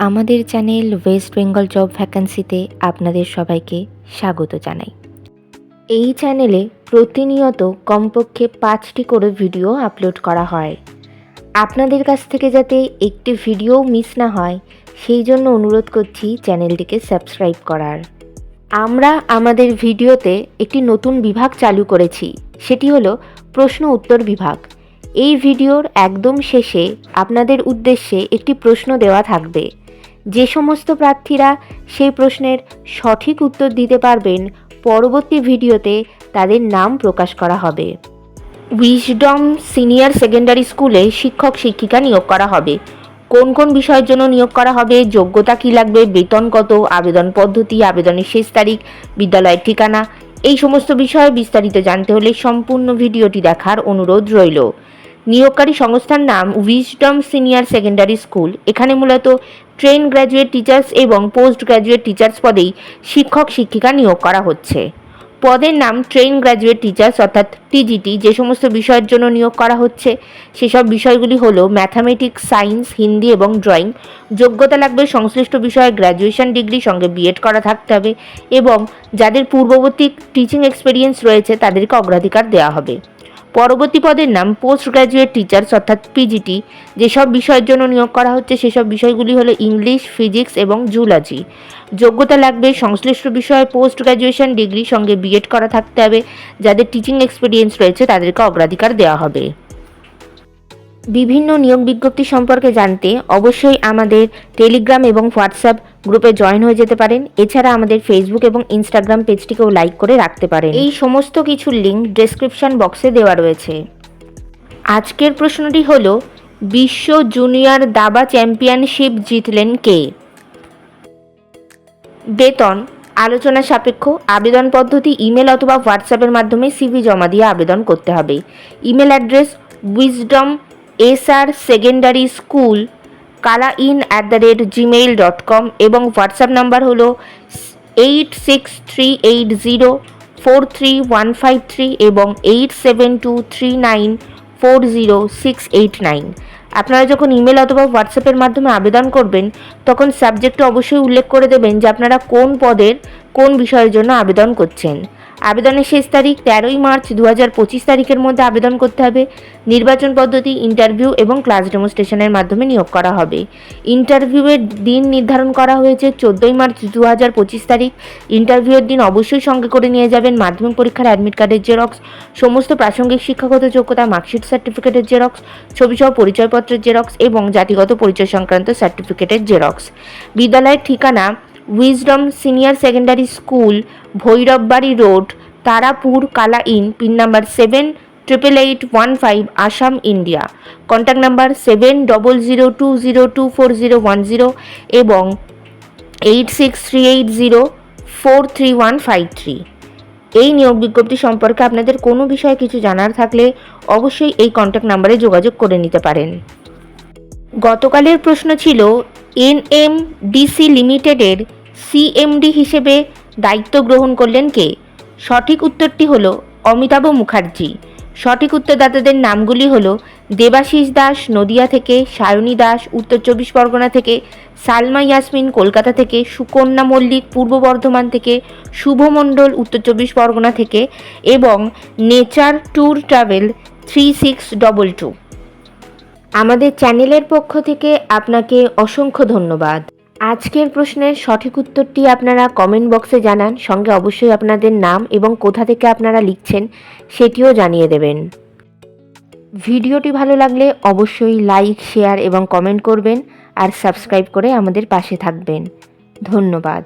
আমাদের channel West Bengal job ভ্যাকান্সিতে আপনাদের সবাইকে স্বাগত জানাই। এই চ্যানেলে প্রতিনিয়ত কমপক্ষে 5টি করে ভিডিও আপলোড করা হয়। আপনাদের কাছ থেকে যাতে একটি ভিডিও মিস না হয় সেই জন্য অনুরোধ করছি চ্যানেলটিকে সাবস্ক্রাইব করার। আমরা আমাদের ভিডিওতে একটি নতুন বিভাগ চালু করেছি, সেটি হলো প্রশ্ন উত্তর বিভাগ। এই ভিডিওর একদম শেষে আপনাদের উদ্দেশ্যে একটি প্রশ্ন দেওয়া থাকবে। যে সমস্ত প্রার্থীরা সেই প্রশ্নের সঠিক উত্তর দিতে পারবেন, পরবর্তী ভিডিওতে তাদের নাম প্রকাশ করা হবে। উইজডম সিনিয়র সেকেন্ডারি স্কুলে শিক্ষক শিক্ষিকা নিয়োগ করা হবে। কোন কোন বিষয়ের জন্য নিয়োগ করা হবে, যোগ্যতা কী লাগবে, বেতন কত, আবেদন পদ্ধতি, আবেদনের শেষ তারিখ, বিদ্যালয়ের ঠিকানা, এই সমস্ত বিষয়ে বিস্তারিত জানতে হলে সম্পূর্ণ ভিডিওটি দেখার অনুরোধ রইল। নিয়োগকারী সংস্থার নাম উইজডম সিনিয়র সেকেন্ডারি স্কুল। এখানে মূলত ট্রেন গ্র্যাজুয়েট টিচার্স এবং পোস্ট গ্র্যাজুয়েট টিচার্স পদেই শিক্ষক শিক্ষিকা নিয়োগ করা হচ্ছে। পদের নাম ট্রেন গ্র্যাজুয়েট টিচার্স অর্থাৎ টিজিটি। যে সমস্ত বিষয়ের জন্য নিয়োগ করা হচ্ছে সেসব বিষয়গুলি হলো ম্যাথামেটিক্স, সায়েন্স, হিন্দি এবং ড্রয়িং। যোগ্যতা লাগবে সংশ্লিষ্ট বিষয়ে গ্র্যাজুয়েশন ডিগ্রি সঙ্গে বিএড করা থাকতে হবে এবং যাদের পূর্ববর্তী টিচিং এক্সপিরিয়েন্স রয়েছে তাদেরকে অগ্রাধিকার দেওয়া হবে। পরবর্তী পদের নাম পোস্ট গ্র্যাজুয়েট টিচার্স অর্থাৎ পিজিটি। যেসব বিষয়ের জন্য নিয়োগ করা হচ্ছে সেসব বিষয়গুলি হলো ইংলিশ, ফিজিক্স এবং জুলজি। যোগ্যতা লাগবে সংশ্লিষ্ট বিষয়ে পোস্ট গ্র্যাজুয়েশন ডিগ্রি সঙ্গে বিএড করা থাকতে হবে। যাদের টিচিং এক্সপিরিয়েন্স রয়েছে তাদেরকে অগ্রাধিকার দেওয়া হবে। বিভিন্ন নিয়োগ বিজ্ঞপ্তি সম্পর্কে জানতে অবশ্যই আমাদের টেলিগ্রাম এবং হোয়াটসঅ্যাপ গ্রুপে জয়েন হয়ে যেতে পারেন। এছাড়া আমাদের ফেসবুক এবং ইনস্টাগ্রাম পেজটিকেও লাইক করে রাখতে পারেন। এই সমস্ত কিছুর লিঙ্ক ডেসক্রিপশন বক্সে দেওয়া রয়েছে। আজকের প্রশ্নটি হলো, বিশ্ব জুনিয়র দাবা চ্যাম্পিয়নশিপ জিতলেন কে? বেতন আলোচনা সাপেক্ষ। আবেদন পদ্ধতি ইমেল অথবা হোয়াটসঅ্যাপের মাধ্যমে সিভি জমা দিয়ে আবেদন করতে হবে। Email address wisdom SR secondary school kalain@gmail.com এবং হোয়াটসঅ্যাপ নাম্বার হলো 8638043153 এবং 8723940689। আপনারা যখন ইমেল অথবা হোয়াটসঅ্যাপের মাধ্যমে আবেদন করবেন তখন সাবজেক্টে অবশ্যই উল্লেখ করে দেবেন যে আপনারা কোন পদের কোন বিষয়ের জন্য আবেদন করছেন। আবেদনের শেষ তারিখ 13ই মার্চ 2025 তারিখের মধ্যে আবেদন করতে হবে। নির্বাচন পদ্ধতি ইন্টারভিউ এবং ক্লাস ডেমনস্ট্রেশনের মাধ্যমে নিয়োগ করা হবে। ইন্টারভিউয়ের দিন নির্ধারণ করা হয়েছে 14ই মার্চ 2025 তারিখ। ইন্টারভিউয়ের দিন অবশ্যই সঙ্গে করে নিয়ে যাবেন মাধ্যমিক পরীক্ষার অ্যাডমিট কার্ডের জেরক্স, সমস্ত প্রাসঙ্গিক শিক্ষাগত যোগ্যতা মার্কশিট সার্টিফিকেটের জেরক্স, ছবিসহ পরিচয়পত্রের জেরক্স এবং জাতিগত পরিচয় সংক্রান্ত সার্টিফিকেটের জেরক্স। বিদ্যালয়ের ঠিকানা Wisdom Senior Secondary School, Bhairabbari road, Tarapur, Kalain, pin number 788815, Assam, India. Contact number 7002024010 এবং 8638043153। এই নিয়োগ বিজ্ঞপ্তি সম্পর্কে আপনাদের কোনো বিষয়ে কিছু জানার থাকলে অবশ্যই এই কন্ট্যাক্ট নাম্বারে যোগাযোগ করে নিতে পারেন। গতকালের প্রশ্ন ছিল, NMDC লিমিটেডের CMD হিসেবে দায়িত্ব গ্রহণ করলেন কে? সঠিক উত্তরটি হলো অমিতাভ মুখার্জি। সঠিক উত্তরদাতাদের নামগুলি হলো দেবাশিস দাস নদিয়া থেকে, সায়নী দাস উত্তর 24 পরগনা থেকে, সালমা ইয়াসমিন কলকাতা থেকে, সুকন্যা মল্লিক পূর্ব বর্ধমান থেকে, শুভ মণ্ডল উত্তর 24 পরগনা থেকে এবং নেচার ট্যুর ট্রাভেল 3622। আমাদের চ্যানেলের পক্ষ থেকে আপনাকে অসংখ্য ধন্যবাদ। আজকের প্রশ্নের সঠিক উত্তরটি আপনারা কমেন্ট বক্সে জানান, সঙ্গে অবশ্যই আপনাদের নাম এবং কোথা থেকে আপনারা লিখছেন সেটিও জানিয়ে দেবেন। ভিডিওটি ভালো লাগলে অবশ্যই লাইক, শেয়ার এবং কমেন্ট করবেন আর সাবস্ক্রাইব করে আমাদের পাশে থাকবেন। ধন্যবাদ।